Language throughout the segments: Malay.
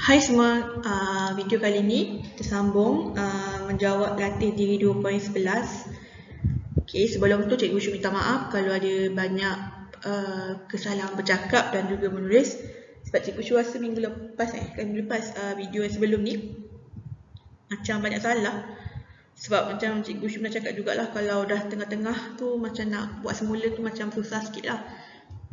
Hai semua, video kali ini kita sambung menjawab latih diri 2.11. Okay, sebelum tu Cikgu Syu minta maaf kalau ada banyak kesalahan bercakap dan juga menulis. Sebab Cikgu Syu rasa minggu lepas video yang sebelum ni macam banyak salah. Sebab macam Cikgu Syu pernah cakap jugalah, kalau dah tengah-tengah tu macam nak buat semula tu macam susah sikit lah.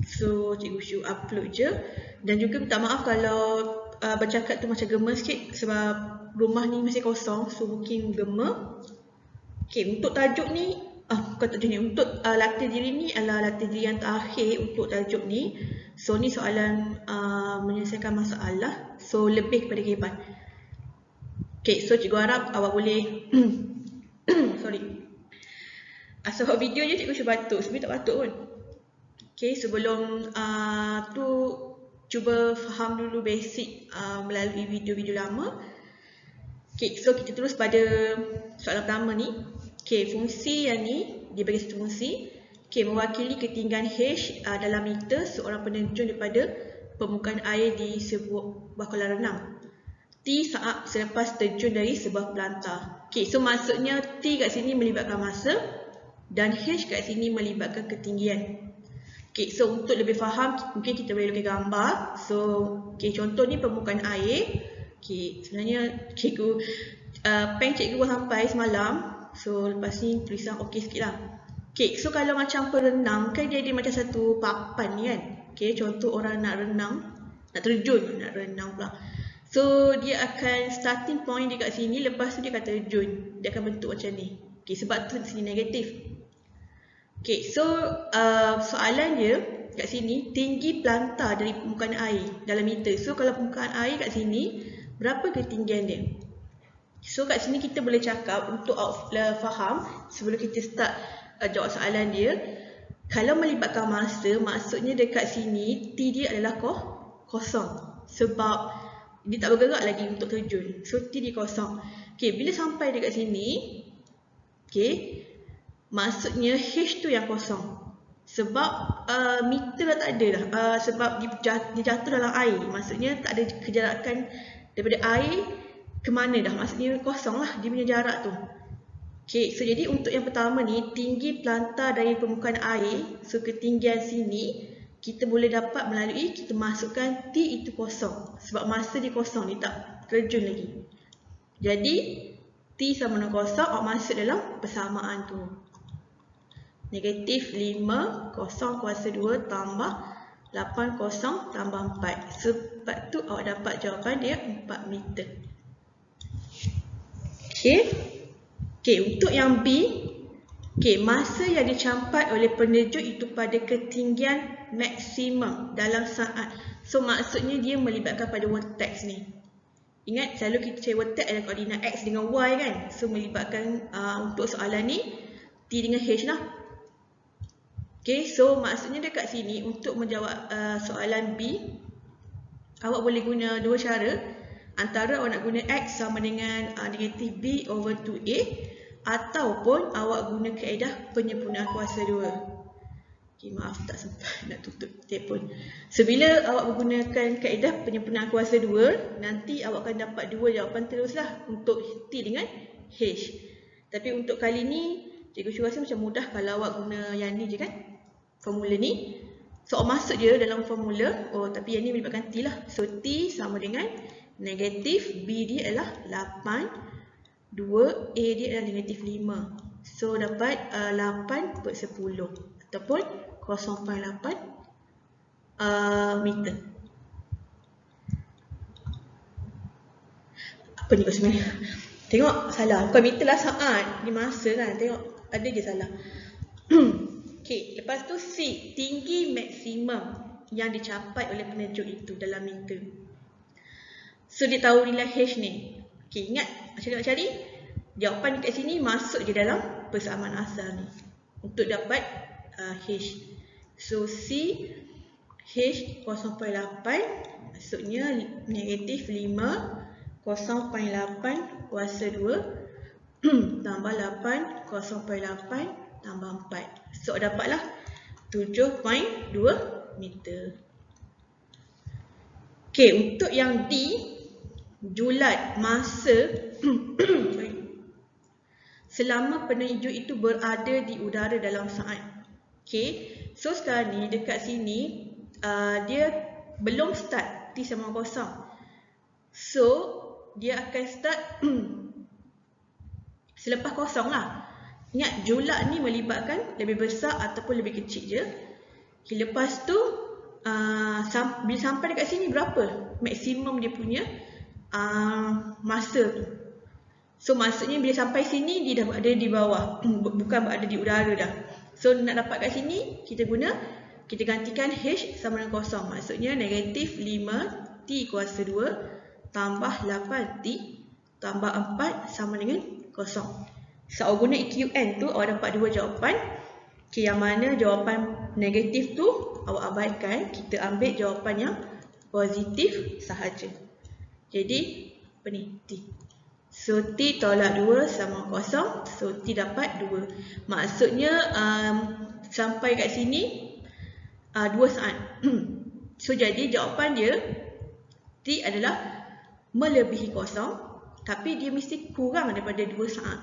So Cikgu Syu upload je. Dan juga minta maaf kalau bercakap tu macam gema sikit sebab rumah ni masih kosong, so mungkin gema. Okay, untuk tajuk ni, bukan tajuk ni, untuk latih diri ni adalah latih diri yang terakhir untuk tajuk ni. So ni soalan menyelesaikan masalah, so lebih kepada kehidupan. Okay, so cikgu harap awak boleh sorry. Sebab video je cikgu Syu batuk, sebenarnya tak batuk pun. Okay, sebelum tu cuba faham dulu basic melalui video-video lama. Okay, so kita terus pada soalan pertama ni. Okay, fungsi yang ni dia bagi satu fungsi. Okay, mewakili ketinggian H dalam meter seorang penerjun daripada permukaan air di sebuah kolam renang. T saat selepas terjun dari sebuah pelantar. Okay, so maksudnya T kat sini melibatkan masa dan H kat sini melibatkan ketinggian. Okay, so untuk lebih faham mungkin kita boleh lukis gambar. So, okay, contoh ni permukaan air. Okay, sebenarnya cikgu pen cikgu buat sampai semalam. So, lepas ni tulisan okey sikit lah. Okay, so kalau macam perenang kan dia ada macam satu papan ni kan. Okay, contoh orang nak renang, nak terjun, nak renang pula. So, dia akan starting point dia kat sini, lepas tu dia akan terjun. Dia akan bentuk macam ni. Okay, sebab tu sini negatif. Okay, so soalan dia kat sini, tinggi pelantar dari permukaan air dalam meter. So kalau permukaan air kat sini, berapa ketinggian dia? So kat sini kita boleh cakap untuk faham sebelum kita start jawab soalan dia. Kalau melibatkan masa, maksudnya dekat sini T dia adalah kosong. Sebab dia tak bergerak lagi untuk terjun. So T dia kosong. Okay, bila sampai dekat sini, okay, maksudnya H tu yang kosong. Sebab meter dah tak ada dah. Sebab dia jatuh dalam air. Maksudnya tak ada kejarakan daripada air ke mana dah. Maksudnya kosong lah dia punya jarak tu. Okay, so jadi untuk yang pertama ni, tinggi pelantar dari permukaan air. So ketinggian sini kita boleh dapat melalui kita masukkan T itu kosong. Sebab masa dia kosong, dia tak terjun lagi. Jadi T sama dengan kosong, awak masuk dalam persamaan tu. Negatif 5 kosong kuasa 2 tambah 8 kosong tambah 4. Sebab tu awak dapat jawapan dia 4 meter. Okay. Okay, untuk yang B. Okay, masa yang dicampat oleh penerjun itu pada ketinggian maksimum dalam saat. So maksudnya dia melibatkan pada vertex ni. Ingat selalu kita cari vertex ada koordinat X dengan Y kan. So melibatkan untuk soalan ni T dengan H lah. Okay, so maksudnya dekat sini untuk menjawab soalan B, awak boleh guna dua cara. Antara awak nak guna X sama dengan negatif B over 2A, ataupun awak guna kaedah penyempurnaan kuasa 2. Okay, maaf tak sempat nak tutup telefon. So bila awak menggunakan kaedah penyempurnaan kuasa 2, nanti awak akan dapat dua jawapan teruslah untuk T dengan H. Tapi untuk kali ni Cikgu Syu rasa macam mudah kalau awak guna yang ni je kan, formula ni. So awak masuk je dalam formula. Oh, tapi yang ni melibatkan T lah. So T sama dengan negatif B dia adalah 8, 2 A dia adalah negatif 5. So dapat 8/10 ataupun 0.8 meter. Apa ni sebenarnya? Tengok salah. Bukan meter lah, saat. Dia masa kan. Tengok ada je salah. Okay, lepas tu C, tinggi maksimum yang dicapai oleh penerjun itu dalam meter. So dia tahu nilai H ni. Okay, ingat macam nak cari? Jawapan dekat sini masuk je dalam persamaan asal ni untuk dapat H. So C, H 0.8, maksudnya negatif 5, 0.8 kuasa 2 tambah 8, 0.8 tambah 4. So dapatlah 7.2 meter. Okay, untuk yang D, julat masa selama pena hijau itu berada di udara dalam saat. Okay, so sekarang ni dekat sini dia belum start T sama kosong. So dia akan start selepas kosong lah. Ingat julat ni melibatkan lebih besar ataupun lebih kecil je. Okay, lepas tu bila sampai dekat sini berapa maksimum dia punya masa tu. So maksudnya bila sampai sini dia dah berada di bawah, bukan berada di udara dah. So nak dapat kat sini kita gantikan H sama dengan kosong. Maksudnya negatif 5T kuasa 2 tambah 8T tambah 4 sama dengan kosong. So awak guna EQN tu awak dapat dua jawapan. Okay, yang mana jawapan negatif tu awak abaikan, kita ambil jawapan yang positif sahaja. Jadi apa ni? T. So T tolak 2 sama kosong. So T dapat 2. Maksudnya sampai kat sini 2 saat. So jadi jawapan dia T adalah melebihi kosong, tapi dia mesti kurang daripada 2 saat.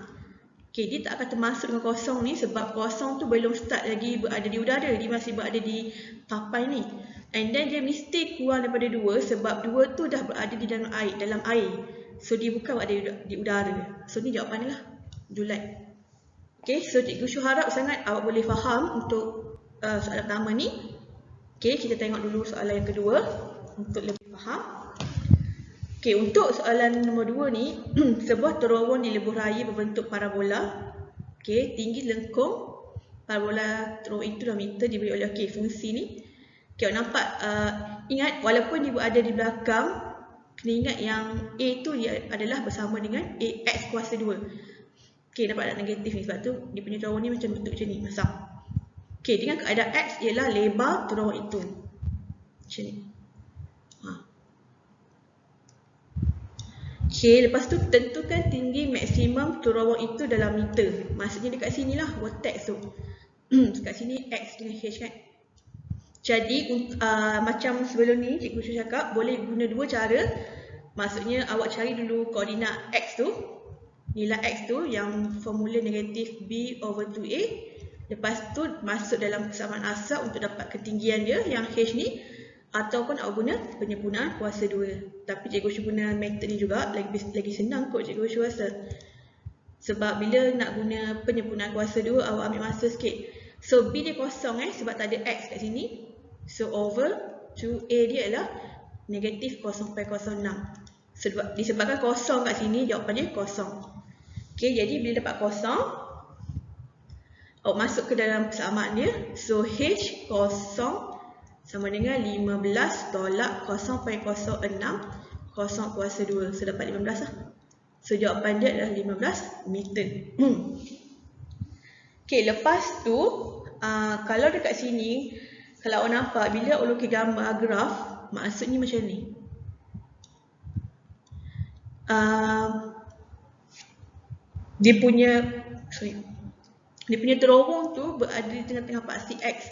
Okay, dia tak akan termasuk dengan kosong ni sebab kosong tu belum start lagi berada di udara. Dia masih berada di papan ni. And then dia mesti kurang daripada 2 sebab 2 tu dah berada di dalam air. So dia bukan berada di udara. So ni jawapannya lah, julat. Okay, so Cikgu Syu harap sangat awak boleh faham untuk soalan pertama ni. Okay, kita tengok dulu soalan yang kedua untuk lebih faham. Okay, untuk soalan nombor 2 ni, sebuah terowong di lebuh raya berbentuk parabola. Okay, tinggi lengkung parabola terowong itu 2 meter diberi oleh fungsi ni. Okay, awak nampak, ingat walaupun dia berada di belakang, kena ingat yang A tu dia adalah bersama dengan X kuasa 2. Okay, dapat tak negatif ni sebab tu dia punya terowong ni macam bentuk macam ni, masam. Okay, dengan keadaan X ialah lebar terowong itu. Macam ni. Okay, lepas tu tentukan tinggi maksimum terowong itu dalam meter. Maksudnya dekat sini lah vortex tu. Dekat sini X dengan H kan. Jadi macam sebelum ni Cikgu Syu cakap boleh guna dua cara. Maksudnya awak cari dulu koordinat X tu, nilai X tu yang formula negatif B over 2A. Lepas tu masuk dalam kesamaan asal untuk dapat ketinggian dia yang H ni. Ataupun awak guna penyempurnaan kuasa 2. Tapi Cikgu Syu guna metod ni juga lagi senang kot Cikgu Syu rasa. Sebab bila nak guna penyempurnaan kuasa 2 awak ambil masa sikit. So B dia kosong sebab tak ada X kat sini. So over 2A dia adalah negatif 0.06. Disebabkan kosong kat sini jawapan dia kosong. Okay, jadi bila dapat kosong awak masuk ke dalam kesamaan dia. So H kosong sama dengan 15 tolak 0.06 kosong kuasa 2. So dapat 15 lah. So jawapan dia adalah 15 meter. Okay, lepas tu kalau dekat sini, kalau awak nampak bila awak lukis gambar graf, maksudnya macam ni. Dia punya terowong tu berada di tengah-tengah paksi X,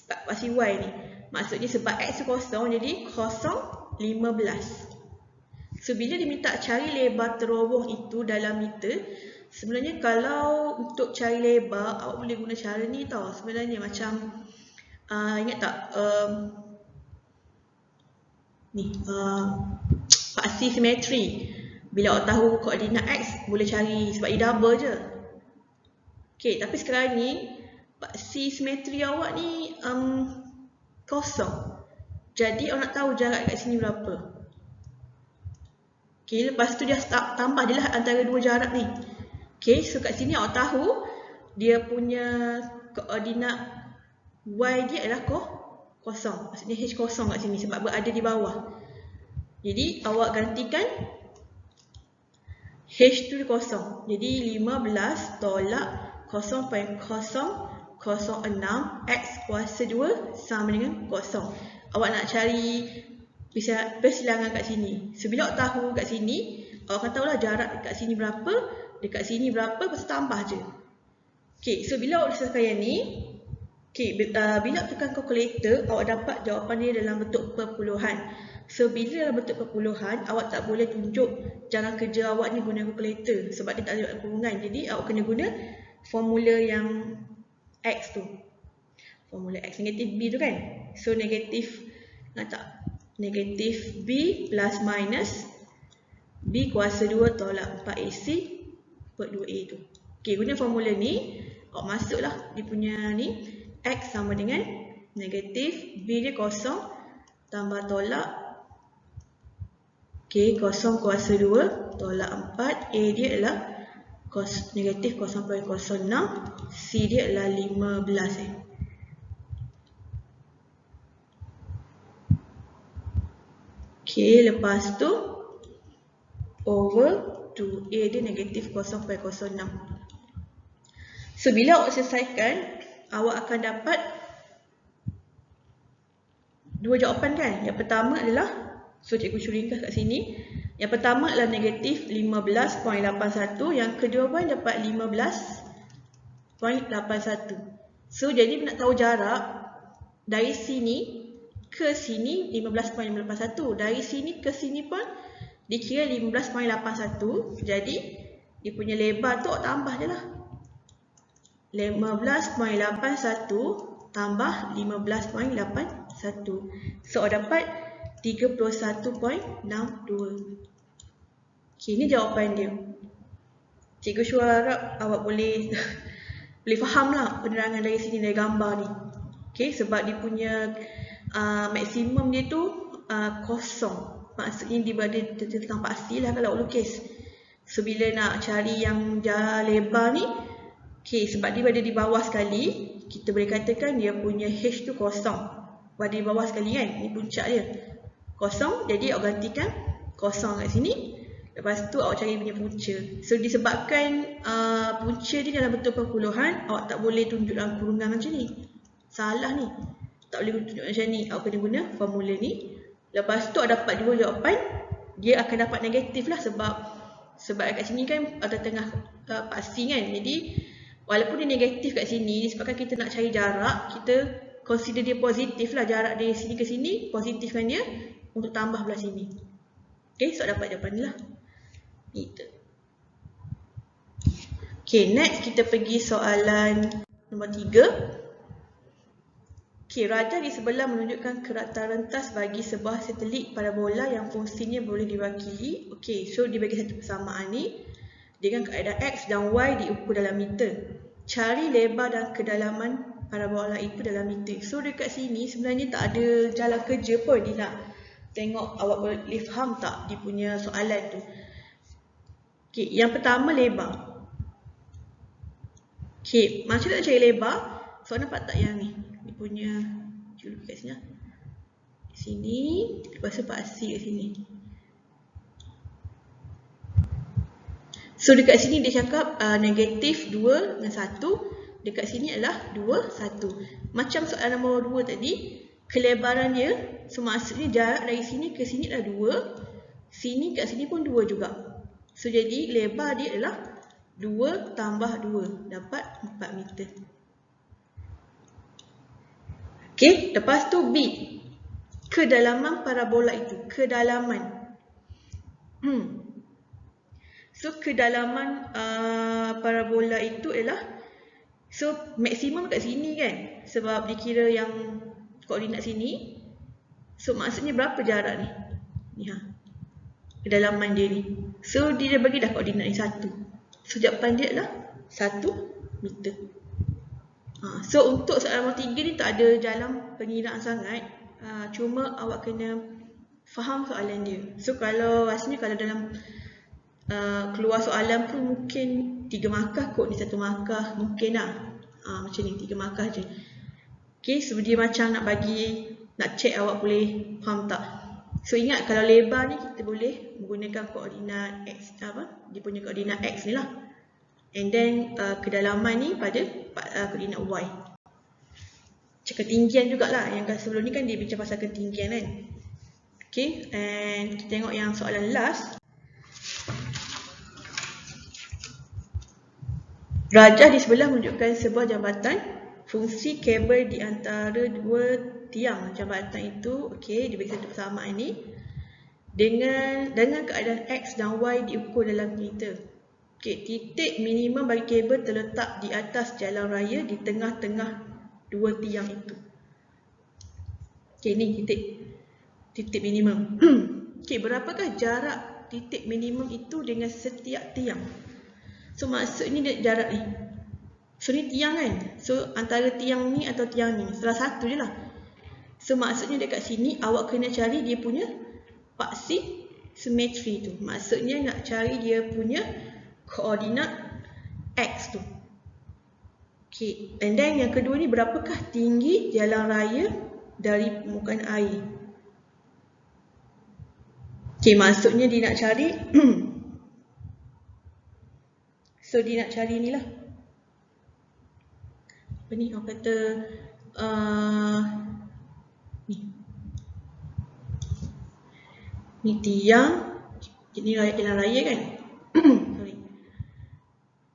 paksi Y ni. Maksudnya sebab X tu kosong, jadi kosong 15. So bila diminta cari lebar terowong itu dalam meter, sebenarnya kalau untuk cari lebar awak boleh guna cara ni tau. Sebenarnya macam ingat tak paksi simetri. Bila awak tahu koordinat X boleh cari sebab dia double je. Okay, tapi sekarang ni paksi simetri awak ni kosong. Jadi awak nak tahu jarak kat sini berapa. Okay, lepas tu dia tambah je lah antara dua jarak ni. Okay, so kat sini awak tahu dia punya koordinat Y dia adalah kosong. Maksudnya H kosong kat sini sebab berada di bawah. Jadi awak gantikan H tu kosong. Jadi 15 tolak 0.006 X kuasa 2 sama dengan kosong. Awak nak cari persilangan kat sini. So bila awak tahu kat sini, awak akan tahulah jarak dekat sini berapa, dekat sini berapa, lepas tu tambah je. Okay, so bila awak selesai yang ni, okay, bila tekan kalkulator, awak dapat jawapan dia dalam bentuk perpuluhan. So bila dalam bentuk perpuluhan, awak tak boleh tunjuk jalan kerja awak ni guna kalkulator sebab dia tak ada kurungan. Jadi awak kena guna formula yang X tu. Formula X negatif B tu kan. So negatif B plus minus B kuasa 2 tolak 4AC per 2A tu. Okay, guna formula ni, awak masuklah dia punya ni, X sama dengan negatif, B dia kosong, tambah tolak, okay, kosong kuasa 2 tolak 4, A dia adalah negatif 0.06, C dia adalah 15 Okay, lepas tu over 2, A dia negatif 0.06. So bila awak selesaikan, awak akan dapat dua jawapan kan. Yang pertama adalah, so cikgu ringkas kat sini. Yang pertama adalah negatif 15.81, yang kedua pun dapat 15.81. So jadi nak tahu jarak dari sini ke sini 15.81, dari sini ke sini pun dikira 15.81. Jadi dia punya lebar tu tambah je lah, 15.81 tambah 15.81. So dapat 31.62. Okay, ini jawapan dia. Cikgu harap awak boleh faham lah penerangan dari sini, dari gambar ni. Okay, sebab dia punya maksimum dia tu kosong. Maksudnya dia berada tentang pasti lah kalau lukis. So bila nak cari yang lebar ni, okay, sebab dia berada di bawah sekali, kita boleh katakan dia punya H tu kosong. Berada di bawah sekali kan, ni puncak dia kosong, jadi awak gantikan kosong kat sini. Lepas tu awak cari punya punca. So disebabkan punca dia dalam bentuk perpuluhan, awak tak boleh tunjuk dalam kurungan macam ni. Salah ni, tak boleh tunjuk macam ni. Awak kena guna formula ni. Lepas tu awak dapat dua jawapan, dia akan dapat negatif lah sebab kat sini kan ada tengah pasti kan. Jadi walaupun dia negatif kat sini, disebabkan kita nak cari jarak, kita consider dia positif lah. Jarak dari sini ke sini, positifkan dia untuk tambah belah sini. Okay, so dapat jawapan ni lah. Itu. Okay, next kita pergi soalan nombor 3. Okay, raja di sebelah menunjukkan keratan rentas bagi sebuah satelit parabola yang fungsinya boleh diwakili. Okay, so dia bagi satu persamaan ni dengan kaedah X dan Y diukur dalam meter. Cari lebar dan kedalaman parabola itu dalam meter. So dekat sini sebenarnya tak ada jalan kerja pun. Dia nak tengok awak boleh faham tak dia punya soalan tu. Okay, yang pertama lebar. Okay, macam nak cari lebar? So nampak tak yang ni? Dia punya, cuba kat sini lah. Sini, lepas tu pasti kat sini. So dekat sini dia cakap negatif 2 dengan 1. Dekat sini adalah 2, 1. Macam soalan nombor 2 tadi, kelebaran dia, so maksudnya jarak dari sini ke sini adalah 2. Sini kat sini pun 2 juga. So jadi lebar dia adalah 2 tambah 2, dapat 4 meter. Okay, lepas tu B. Kedalaman parabola itu, kedalaman. So kedalaman parabola itu ialah, so maksimum kat sini kan, sebab dikira yang koordinat sini. So maksudnya berapa jarak ni? Ni ha. Kedalaman dia ni. So dia bagi dah koordinat ni 1. So jawapan dia adalah 1 meter. So untuk soalan nombor 3 ni tak ada jalan pengiraan sangat. Cuma awak kena faham soalan dia. So kalau rasanya kalau dalam keluar soalan pun mungkin 3 markah kot, ni 1 markah mungkin lah. Macam ni 3 markah je. Okay, so dia macam nak bagi, nak check awak boleh faham tak. So ingat kalau lebar ni kita boleh menggunakan koordinat X, dia punya koordinat X ni lah. And then kedalaman ni pada koordinat Y. Ketinggian jugalah. Yang sebelum ni kan dia bincang pasal ketinggian kan. Okay, and kita tengok yang soalan last. Rajah di sebelah menunjukkan sebuah jambatan. Fungsi kabel di antara dua tiang jambatan itu, okey, dia bagi satu persamaan ni dengan keadaan X dan Y diukur dalam meter. Okey, titik minimum bagi kabel terletak di atas jalan raya di tengah-tengah dua tiang itu. Okey, ni titik minimum. Okey, berapakah jarak titik minimum itu dengan setiap tiang? So maksudnya dia jarak ni. So ni tiang kan? So antara tiang ni atau tiang ni, salah satu je lah. So maksudnya dekat sini awak kena cari dia punya paksi simetri tu. Maksudnya nak cari dia punya koordinat X tu. Okay, and then yang kedua ni, berapakah tinggi jalan raya dari permukaan air? Okay, maksudnya dia nak cari so dia nak cari ni lah. Apa ni orang kata ni tiang, ini jalan raya kan. Sorry.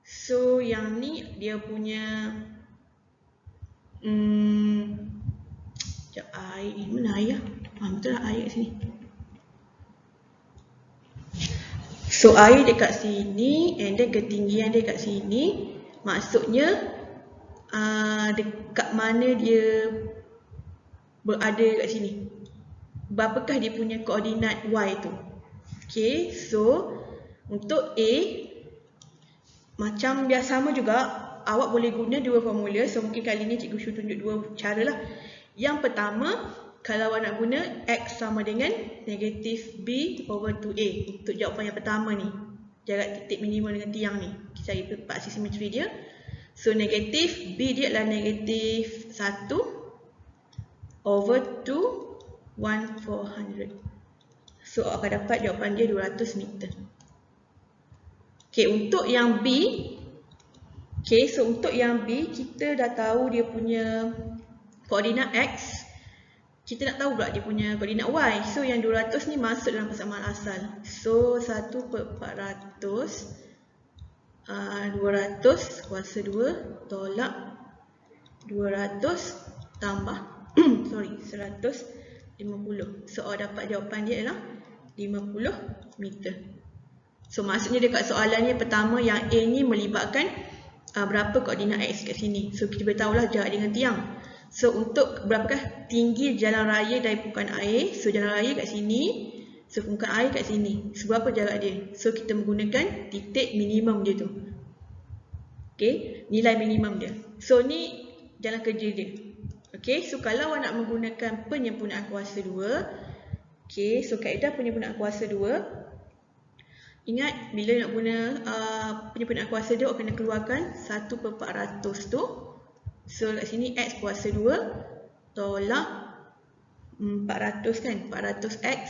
So yang ni dia punya sekejap, air ni mana air lah? Betul lah air kat sini. So air dekat sini and then ketinggian dia kat sini. Maksudnya dekat mana dia berada kat sini. Berapakah dia punya koordinat Y tu. Okay, so untuk A macam biasa sama juga, awak boleh guna dua formula. So mungkin kali ni Cikgu Shu tunjuk dua cara lah. Yang pertama, kalau awak nak guna X sama dengan negatif B over 2A. Untuk jawapan yang pertama ni, jarak titik minimum dengan tiang ni, kita cari paksi simetri dia. So negatif B dia adalah negatif 1 over 2 1/400. So awak akan dapat jawapan dia 200 meter. Okay, untuk yang B, okay, so untuk yang B kita dah tahu dia punya koordinat X. Kita nak tahu pula dia punya koordinat Y. So yang 200 ni masuk dalam persamaan asal. So 1/400 200 kuasa 2 tolak 200 tambah sorry 150. So awak dapat jawapan dia adalah 50 meter. So maksudnya dekat soalan ni pertama yang A ni melibatkan berapa koordinat X kat sini. So kita boleh tahulah jarak dengan tiang. So untuk berapakah tinggi jalan raya dari permukaan air. So jalan raya kat sini, so permukaan air kat sini. So berapa jarak dia? So kita menggunakan titik minimum dia tu. Okay, nilai minimum dia. So ni jalan kerja dia. Okay, so kalau awak nak menggunakan penyempurnaan kuasa 2, okay, so kaedah penyempurnaan kuasa 2, ingat bila nak guna penyempurnaan kuasa 2, awak kena keluarkan 1/400 tu. So kat sini X kuasa 2 tolak 400 kan, 400X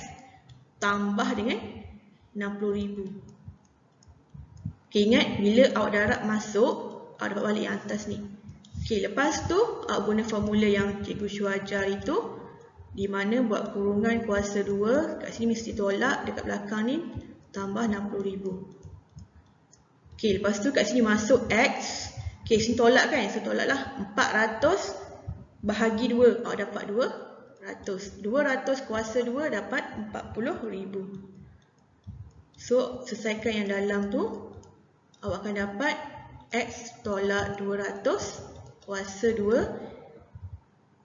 tambah dengan 60,000. Okay, ingat bila awak darab masuk, awak dapat balik yang atas ni. Okay, lepas tu awak guna formula yang Cikgu Shu ajar itu, di mana buat kurungan kuasa 2, kat sini mesti tolak, dekat belakang ni tambah 60,000. Okay, lepas tu kat sini masuk X. Okay, sini tolak kan, so tolaklah 400 bahagi 2, awak dapat 200. 200 kuasa 2 dapat 40,000. So selesaikan yang dalam tu, awak akan dapat X tolak 200 kuasa 2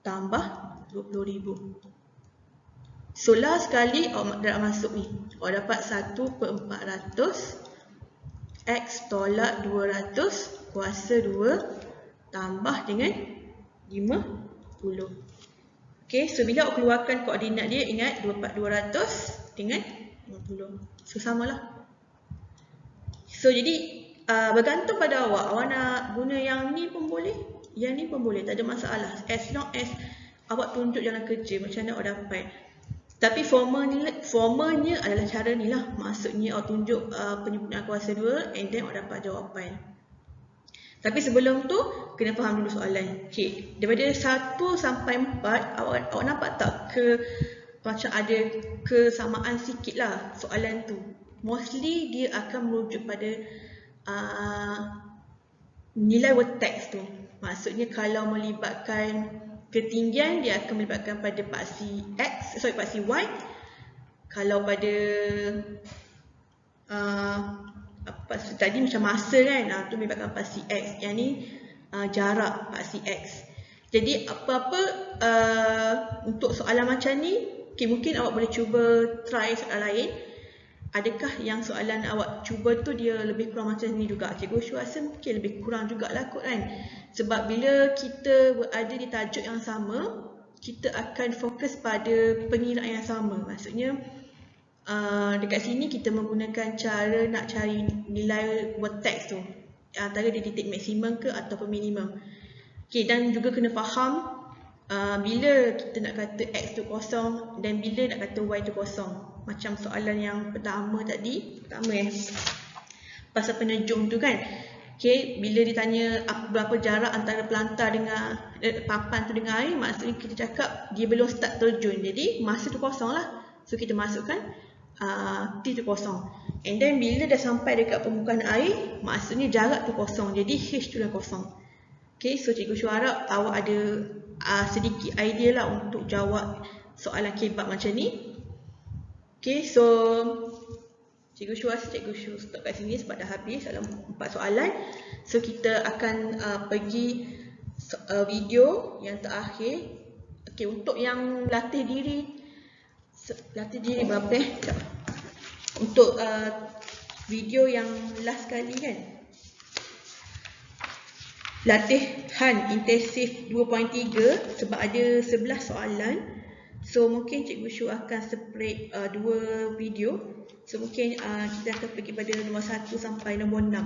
tambah 20,000. So last sekali awak darab masuk ni, awak dapat 1/400 X tolak 200 kuasa 2 tambah dengan 50. Okay, so bila awak keluarkan koordinat dia, ingat 200 dengan 50. So samalah. So jadi bergantung pada awak. Awak nak guna yang ni pun boleh, yang ni pun boleh, tak ada masalah. As long as awak tunjuk jalan kerja macam mana awak dapat. Tapi formanya adalah cara ni lah. Maksudnya awak tunjuk penyempurnaan kuasa 2 and then awak dapat jawapan. Tapi sebelum tu kena faham dulu soalan. Okay, daripada 1 sampai 4 awak nampak tak macam ada kesamaan sikit lah soalan tu. Mostly dia akan merujuk pada nilai vertex tu. Maksudnya kalau melibatkan ketinggian dia akan melibatkan pada paksi paksi Y. Kalau pada tadi macam masa kan, tu melibatkan paksi X. Yang ni jarak paksi X. Jadi apa-apa untuk soalan macam ni, mungkin awak boleh cuba try soalan lain. Adakah yang soalan awak cuba tu dia lebih kurang macam ni juga? Cikgu Syu rasa mungkin lebih kurang jugalah kot kan. Sebab bila kita berada di tajuk yang sama, kita akan fokus pada pengiraan yang sama. Maksudnya dekat sini kita menggunakan cara nak cari nilai vertex tu, antara dia titik maksimum ke ataupun minimum. Dan juga kena faham bila kita nak kata X tu kosong dan bila nak kata Y tu kosong. Macam soalan yang pertama tadi, pasal penerjung tu kan. Bila ditanya berapa jarak antara pelantar dengan papan tu dengan air, maksudnya kita cakap dia belum start terjun. Jadi masa tu kosong lah. So kita masukkan T tu kosong. And then bila dah sampai dekat permukaan air, maksudnya jarak tu kosong. Jadi H tu dah kosong. So Cikgu Syu harap awak ada sedikit idea lah untuk jawab soalan kebab macam ni. So Cikgu Syu rasa Cikgu Syu stop kat sini sebab dah habis dalam 4 soalan. So kita akan pergi video yang terakhir. Untuk yang latih diri berapa untuk video yang last kali kan, latihan intensif 2.3, sebab ada 11 soalan. So mungkin Cikgu Syu akan separate 2 video. So mungkin kita akan pergi pada nombor 1 sampai nombor 6.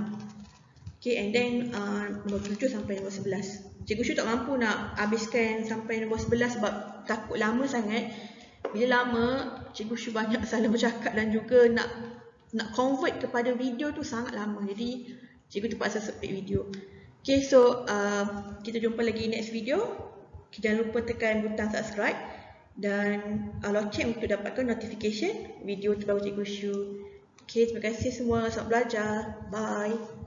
And then nombor 7 sampai nombor 11. Cikgu Syu tak mampu nak habiskan sampai nombor 11 sebab takut lama sangat. Bila lama, Cikgu Syu banyak salah bercakap dan juga nak convert kepada video tu sangat lama. Jadi Cikgu terpaksa separate video. So kita jumpa lagi next video. Jangan lupa tekan butang subscribe dan loceng untuk dapatkan notification video terbaru Cikgu Syu. Terima kasih semua. Selamat belajar. Bye.